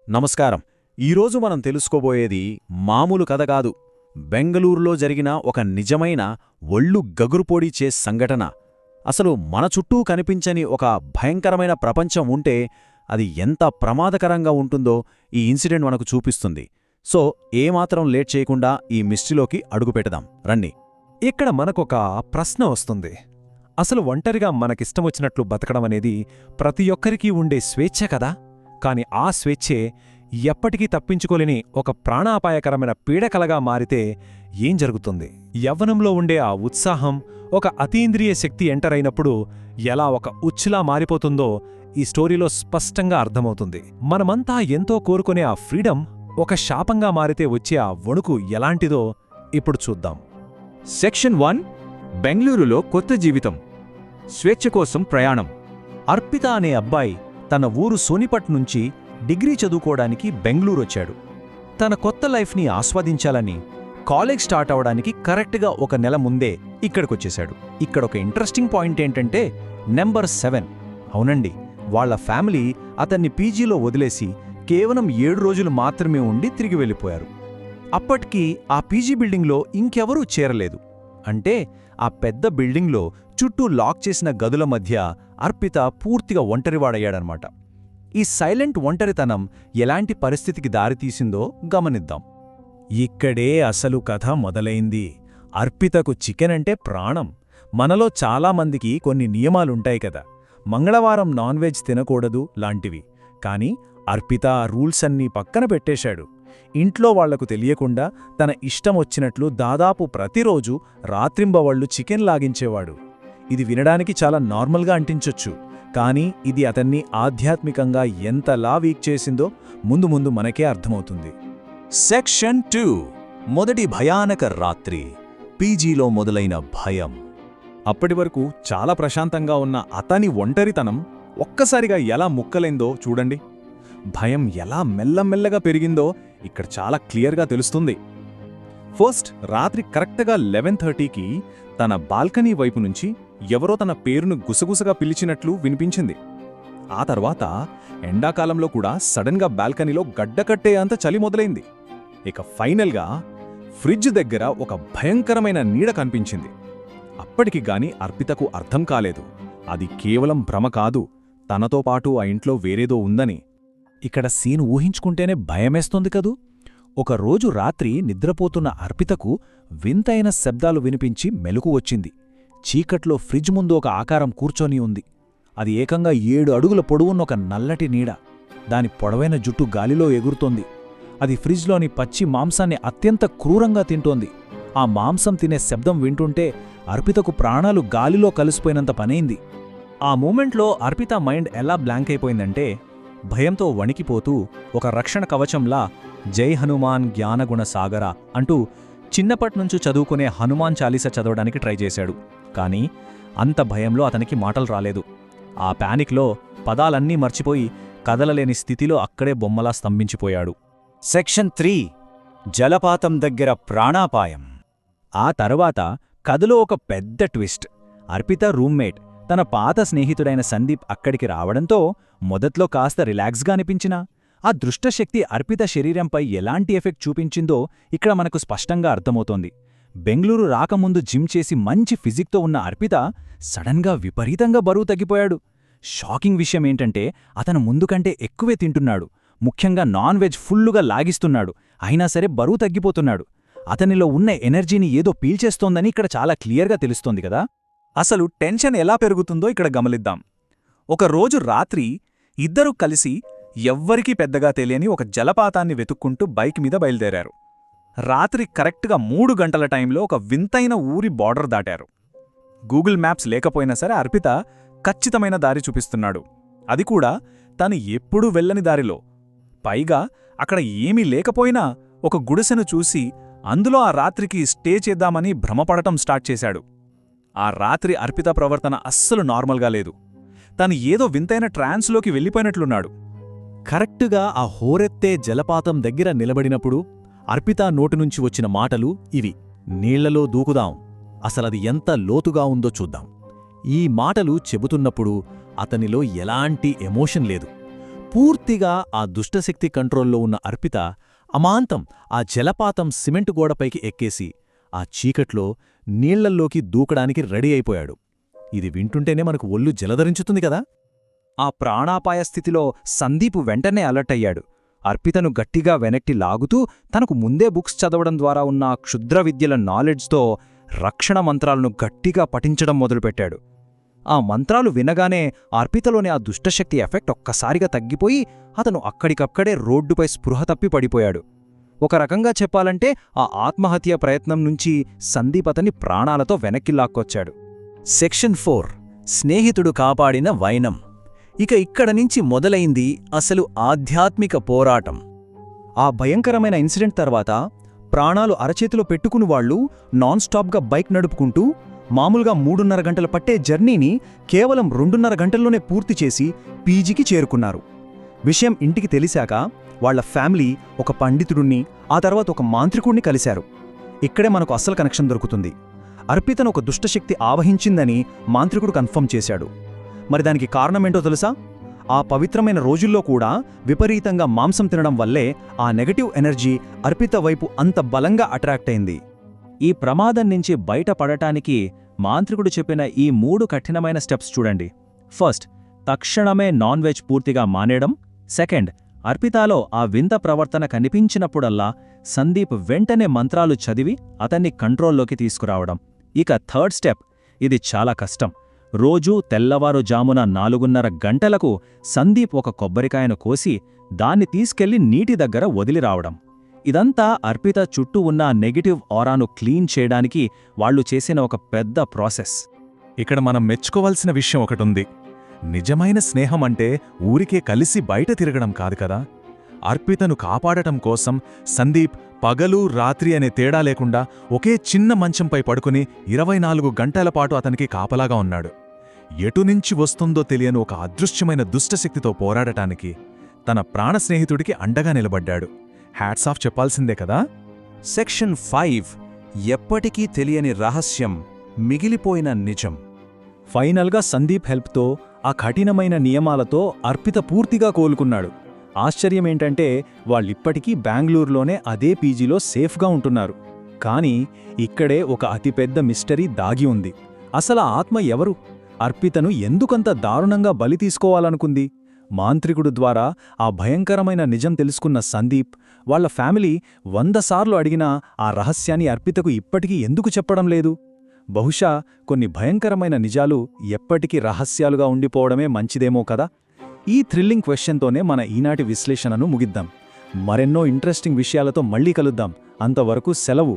నమస్కారం. ఈరోజు మనం తెలుసుకోబోయేది మామూలు కథ కాదు. బెంగళూరులో జరిగిన ఒక నిజమైన ఒళ్ళు గగురుపోడిచే సంఘటన. అసలు మన చుట్టూ కనిపించని ఒక భయంకరమైన ప్రపంచం ఉంటే అది ఎంత ప్రమాదకరంగా ఉంటుందో ఈ ఇన్సిడెంట్ మనకు చూపిస్తుంది. సో ఏమాత్రం లేట్ చేయకుండా ఈ మిస్టరీలోకి అడుగుపెడదాం రండి. ఇక్కడ మనకొక ప్రశ్న వస్తుంది. అసలు ఒంటరిగా మనకిష్టమొచ్చినట్లు బతకడమనేది ప్రతి ఒక్కరికీ ఉండే స్వేచ్ఛ కదా? కాని ఆ స్వేచ్ఛే ఎప్పటికీ తప్పించుకోలేని ఒక ప్రాణాపాయకరమైన పీడకలగా మారితే ఏం జరుగుతుంది? యవ్వనంలో ఉండే ఆ ఉత్సాహం ఒక అతీంద్రియ శక్తి ఎంటరైనప్పుడు ఎలా ఒక ఉచ్చులా మారిపోతుందో ఈ స్టోరీలో స్పష్టంగా అర్థమవుతుంది. మనమంతా ఎంతో కోరుకునే ఆ ఫ్రీడమ్ ఒక శాపంగా మారితే వచ్చే ఆ వణుకు ఎలాంటిదో ఇప్పుడు చూద్దాం. సెక్షన్ 1 బెంగళూరులో కొత్త జీవితం, స్వేచ్ఛ కోసం ప్రయాణం. అర్పిత అనే అబ్బాయి తన ఊరు సోనిపట్ నుంచి డిగ్రీ చదువుకోవడానికి బెంగళూరొచ్చాడు. తన కొత్త లైఫ్ని ఆస్వాదించాలని కాలేజ్ స్టార్ట్ అవడానికి కరెక్ట్గా ఒక నెల ముందే ఇక్కడికొచ్చేశాడు. ఇక్కడొక ఇంట్రెస్టింగ్ పాయింట్ ఏంటంటే నెంబర్ 7. అవునండి, వాళ్ల ఫ్యామిలీ అతన్ని పీజీలో వదిలేసి కేవలం 7 రోజులు మాత్రమే ఉండి తిరిగి వెళ్ళిపోయారు. అప్పటికి ఆ పీజీ బిల్డింగ్లో ఇంకెవరూ చేరలేదు. అంటే ఆ పెద్ద బిల్డింగ్లో చుట్టూ లాక్ చేసిన గదుల మధ్య అర్పిత పూర్తిగా ఒంటరివాడయ్యాడనమాట. ఈ సైలెంట్ ఒంటరితనం ఎలాంటి పరిస్థితికి దారితీసిందో గమనిద్దాం. ఇక్కడే అసలు కథ మొదలైంది. అర్పితకు చికెన్ అంటే ప్రాణం. మనలో చాలామందికి కొన్ని నియమాలుంటాయి కదా, మంగళవారం నాన్ వెజ్ తినకూడదు లాంటివి. కాని అర్పిత ఆ రూల్స్ అన్నీ పక్కన పెట్టేశాడు. ఇంట్లో వాళ్లకు తెలియకుండా తన ఇష్టమొచ్చినట్లు దాదాపు ప్రతిరోజు రాత్రింబవళ్లు చికెన్ లాగించేవాడు. ఇది వినడానికి చాలా నార్మల్గా అనిపించొచ్చు, కానీ ఇది అతన్ని ఆధ్యాత్మికంగా ఎంతలా వీక్ చేసిందో ముందు ముందు మనకే అర్థమవుతుంది. సెక్షన్ 2 మొదటి భయానక రాత్రి. పీజీలో మొదలైన భయం. అప్పటి వరకు చాలా ప్రశాంతంగా ఉన్న అతని ఒంటరితనం ఒక్కసారిగా ఎలా ముక్కలైందో చూడండి. భయం ఎలా మెల్లమెల్లగా పెరిగిందో ఇక్కడ చాలా క్లియర్గా తెలుస్తుంది. ఫస్ట్ రాత్రి కరెక్ట్గా 11:30కి తన బాల్కనీ వైపు నుంచి ఎవరో తన పేరును గుసగుసగా పిలిచినట్లు వినిపించింది. ఆ తర్వాత ఎండాకాలంలో కూడా సడన్గా బాల్కనీలో గడ్డకట్టే అంత చలి మొదలైంది. ఇక ఫైనల్గా ఫ్రిడ్జ్ దగ్గర ఒక భయంకరమైన నీడ కనిపించింది. అప్పటికి గాని అర్పితకు అర్థం కాలేదు, అది కేవలం భ్రమ కాదు, తనతో పాటు ఆ ఇంట్లో వేరేదో ఉందని. ఇక్కడ సీన్ ఊహించుకుంటేనే భయమేస్తోంది కదూ. ఒకరోజు రాత్రి నిద్రపోతున్న అర్పితకు వింతైన శబ్దాలు వినిపించి మెలకు వచ్చింది. చీకట్లో ఫ్రిడ్జ్ ముందు ఒక ఆకారం కూర్చొని ఉంది. అది ఏకంగా 7 అడుగుల పొడవున్న ఒక నల్లటి నీడ. దాని పొడవైన జుట్టు గాలిలో ఎగురుతోంది. అది ఫ్రిడ్జ్లోని పచ్చి మాంసాన్ని అత్యంత క్రూరంగా తింటోంది. ఆ మాంసం తినే శబ్దం వింటుంటే అర్పితకు ప్రాణాలు గాలిలో కలిసిపోయినంత పనైంది. ఆ మూమెంట్లో అర్పిత మైండ్ ఎలా బ్లాంక్ అయిపోయిందంటే భయంతో వణికిపోతూ ఒక రక్షణ కవచంలా జై హనుమాన్ జ్ఞానగుణ సాగర అంటూ చిన్నప్పట్నుంచి చదువుకునే హనుమాన్ చాలీస చదవడానికి ట్రై చేశాడు. కానీ అంత భయంలో అతనికి మాటలు రాలేదు. ఆ పానిక్లో పదాలన్నీ మర్చిపోయి కదలలేని స్థితిలో అక్కడే బొమ్మలా స్తంభించిపోయాడు. సెక్షన్ 3 జలపాతం దగ్గర ప్రాణాపాయం. ఆ తర్వాత కథలో ఒక పెద్ద ట్విస్ట్. అర్పిత రూమ్మేట్ తన పాత స్నేహితుడైన సందీప్ అక్కడికి రావడంతో మొదట్లో కాస్త రిలాక్స్గా అనిపించినా ఆ దుష్టశక్తి అర్పిత శరీరంపై ఎలాంటి ఎఫెక్ట్ చూపించిందో ఇక్కడ మనకు స్పష్టంగా అర్థమవుతోంది. బెంగళూరు రాకముందు జిమ్ చేసి మంచి ఫిజిక్తో ఉన్న అర్పిత సడన్గా విపరీతంగా బరువు తగ్గిపోయాడు. షాకింగ్ విషయమేంటంటే అతను ముందు కంటే ఎక్కువే తింటున్నాడు. ముఖ్యంగా నాన్ వెజ్ ఫుల్లుగా లాగిస్తున్నాడు. అయినా సరే బరువు తగ్గిపోతున్నాడు. అతనిలో ఉన్న ఎనర్జీని ఏదో పీల్చేస్తోందని ఇక్కడ చాలా క్లియర్గా తెలుస్తోంది కదా. అసలు టెన్షన్ ఎలా పెరుగుతుందో ఇక్కడ గమనిద్దాం. ఒకరోజు రాత్రి ఇద్దరూ కలిసి ఎవ్వరికీ పెద్దగా తెలియని ఒక జలపాతాన్ని వెతుక్కుంటూ బైక్ మీద బయలుదేరారు. రాత్రి కరెక్ట్గా 3 గంటల టైంలో ఒక వింతైన ఊరి బార్డర్ దాటారు. గూగుల్ మ్యాప్స్ లేకపోయినా సరే అర్పిత ఖచ్చితమైన దారి చూపిస్తున్నాడు. అది కూడా తను ఎప్పుడూ వెళ్ళని దారిలో. పైగా అక్కడ ఏమీ లేకపోయినా ఒక గుడిసెను చూసి అందులో ఆ రాత్రికి స్టే చేద్దామని భ్రమపడటం స్టార్ట్ చేశాడు. ఆ రాత్రి అర్పిత ప్రవర్తన అస్సలు నార్మల్గా లేదు. తను ఏదో వింతైన ట్రాన్స్లోకి వెళ్ళిపోయినట్లున్నాడు. కరెక్టుగా ఆ హోరెత్తే జలపాతం దగ్గర నిలబడినప్పుడు అర్పిత నోటినుంచి వచ్చిన మాటలు ఇవి: నీళ్లలో దూకుదాం, అసలది ఎంత లోతుగా ఉందో చూద్దాం. ఈ మాటలు చెబుతున్నప్పుడు అతనిలో ఎలాంటి ఎమోషన్ లేదు. పూర్తిగా ఆ దుష్టశక్తి కంట్రోల్లో ఉన్న అర్పిత అమాంతం ఆ జలపాతం సిమెంటు గోడపైకి ఎక్కేసి ఆ చీకట్లో నీళ్లల్లోకి దూకడానికి రెడీ అయిపోయాడు. ఇది వింటుంటేనే మనకు ఒళ్ళు జలధరించుతుంది కదా. ఆ ప్రాణాపాయ స్థితిలో సందీప్ వెంటనే అలర్ట్ అయ్యాడు. అర్పితను గట్టిగా వెనక్కి లాగుతూ తనకు ముందే బుక్స్ చదవడం ద్వారా ఉన్న ఆ క్షుద్ర విద్యల నాలెడ్జ్తో రక్షణ మంత్రాలను గట్టిగా పఠించడం మొదలుపెట్టాడు. ఆ మంత్రాలు వినగానే అర్పితలోని ఆ దుష్టశక్తి ఎఫెక్ట్ ఒక్కసారిగా తగ్గిపోయి అతను అక్కడికక్కడే రోడ్డుపై స్పృహ తప్పి పడిపోయాడు. ఒక రకంగా చెప్పాలంటే ఆ ఆత్మహత్య ప్రయత్నం నుంచి సందీప్ అతన్ని ప్రాణాలతో వెనక్కి లాక్కొచ్చాడు. సెక్షన్ 4 స్నేహితుడు కాపాడిన వైనం. ఇక ఇక్కడ నుంచి మొదలైంది అసలు ఆధ్యాత్మిక పోరాటం. ఆ భయంకరమైన ఇన్సిడెంట్ తర్వాత ప్రాణాలు అరచేతిలో పెట్టుకుని వాళ్లు నాన్ స్టాప్గా బైక్ నడుపుకుంటూ మామూలుగా 3.5 గంటల పట్టే జర్నీని కేవలం 2.5 గంటల్లోనే పూర్తి చేసి పీజీకి చేరుకున్నారు. విషయం ఇంటికి తెలిసాక వాళ్ల ఫ్యామిలీ ఒక పండితుడిని ఆ తర్వాత ఒక మాంత్రికుడిని కలిశారు. ఇక్కడే మనకు అస్సలు కనెక్షన్ దొరుకుతుంది. అర్పితను ఒక దుష్టశక్తి ఆవహించిందని మాంత్రికుడు కన్ఫర్మ్ చేశాడు. మరి దానికి కారణమేంటో తెలుసా? ఆ పవిత్రమైన రోజుల్లో కూడా విపరీతంగా మాంసం తినడం వల్లే ఆ నెగటివ్ ఎనర్జీ అర్పిత వైపు అంత బలంగా అట్రాక్ట్ అయింది. ఈ ప్రమాదం నుంచి బయటపడటానికి మాంత్రికుడు చెప్పిన ఈ 3 కఠినమైన స్టెప్స్ చూడండి. ఫస్ట్, తక్షణమే నాన్ వెజ్ పూర్తిగా మానేయడం. సెకండ్, అర్పితాలో ఆ వింత ప్రవర్తన కనిపించినప్పుడల్లా సందీప్ వెంటనే మంత్రాలు చదివి అతన్ని కంట్రోల్లోకి తీసుకురావడం. ఇక థర్డ్ స్టెప్, ఇది చాలా కష్టం. రోజూ తెల్లవారుజామున 4:30 గంటలకు సందీప్ ఒక కొబ్బరికాయను కోసి దాన్ని తీసుకెళ్లి నీటి దగ్గర వదిలిరావడం. ఇదంతా అర్పిత చుట్టూ ఉన్న నెగటివ్ ఆరాను క్లీన్ చేయడానికి వాళ్లు చేసిన ఒక పెద్ద ప్రాసెస్. ఇక్కడ మనం మెచ్చుకోవాల్సిన విషయం ఒకటుంది. నిజమైన స్నేహం అంటే ఊరికే కలిసి బయట తిరగడం కాదు కదా. అర్పితను కాపాడటం కోసం సందీప్ పగలు రాత్రి అనే తేడా లేకుండా ఒకే చిన్న మంచంపై పడుకుని 24 గంటల పాటు అతనికి కాపలాగా ఉన్నాడు. ఎటునుంచి వస్తుందో తెలియని ఒక అదృశ్యమైన దుష్టశక్తితో పోరాడటానికి తన ప్రాణ స్నేహితుడికి అండగా నిలబడ్డాడు. హ్యాట్స్ ఆఫ్ చెప్పాల్సిందే కదా. సెక్షన్ 5 ఎప్పటికీ తెలియని రహస్యం, మిగిలిపోయిన నిజం. ఫైనల్గా సందీప్ హెల్ప్తో ఆ కఠినమైన నియమాలతో అర్పిత పూర్తిగా కోలుకున్నాడు. ఆశ్చర్యమేంటంటే వాళ్ళిప్పటికీ బెంగళూరులోనే అదే పీజీలో సేఫ్గా ఉంటున్నారు. కానీ ఇక్కడే ఒక అతిపెద్ద మిస్టరీ దాగి ఉంది. అసలు ఆ ఆత్మ ఎవరు? అర్పితను ఎందుకంత దారుణంగా బలి తీసుకోవాలనుకుంది? మాంత్రికుడు ద్వారా ఆ భయంకరమైన నిజం తెలుసుకున్న సందీప్ వాళ్ల ఫ్యామిలీ 100 సార్లు అడిగినా ఆ రహస్యాన్ని అర్పితకు ఇప్పటికీ ఎందుకు చెప్పడం లేదు? బహుశా కొన్ని భయంకరమైన నిజాలు ఎప్పటికీ రహస్యాలుగా ఉండిపోవడమే మంచిదేమో కదా. ఈ థ్రిల్లింగ్ క్వశ్చన్తోనే మన ఈనాటి విశ్లేషణను ముగిద్దాం. మరెన్నో ఇంట్రెస్టింగ్ విషయాలతో మళ్ళీ కలుద్దాం. అంతవరకు సెలవు.